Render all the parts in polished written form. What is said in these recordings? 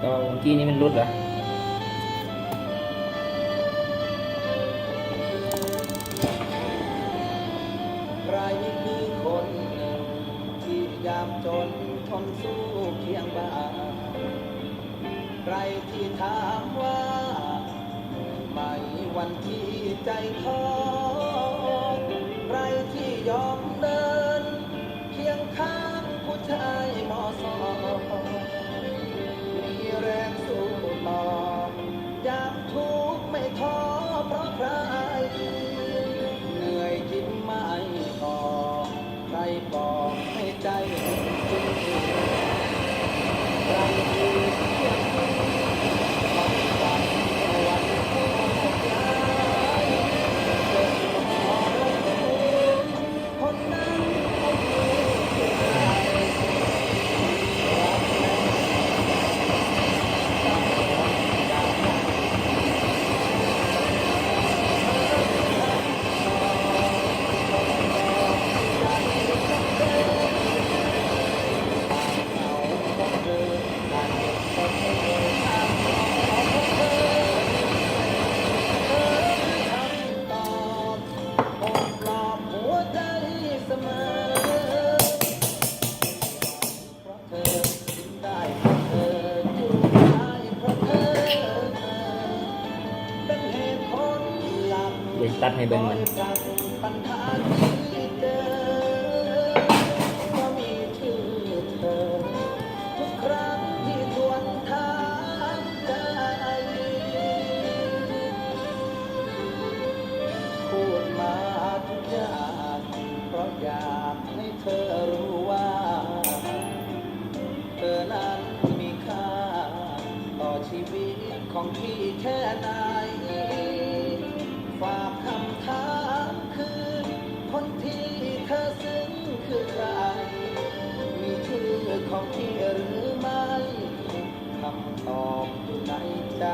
ก็เมื่อกี้นี้มันรุดเหรอใครคือคนหนึ่งที่ยามจนทนสู้เคียงบ่าใครที่ถามว่าไม่วันที่ใจท้อใครที่ยอมเดินเคียงข้างผู้ชายมอสอมีแรงสู้ต่อยามทุกข์ไม่ท้อเพราะใครเหนื่อยยิ้มไม่พอใครบอกให้ใจจริงใครคือเพียงคนความฝันวันผู้ย้ายเกิดมองคนนั้นเขาคือใครรักแม่จากเดี๋ยวตัดให้เบิ่งมันปัญหาที่เจอก็มีชื่อเธอทุกครั้งที่ทวนทางใจพูดมาทุกอย่างเพราะอยากให้เธอรู้ว่าเธอนั้นมีค่าต่อชีวิตของพี่แค่ไหนฝากคำถามคือคนที่เธอซึ้งคือใครมีชื่อของพี่หรือไม่คำตอบอยู่ในใจ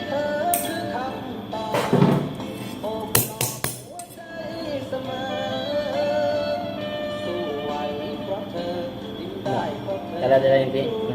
เธแต่เราจะได้ยังไง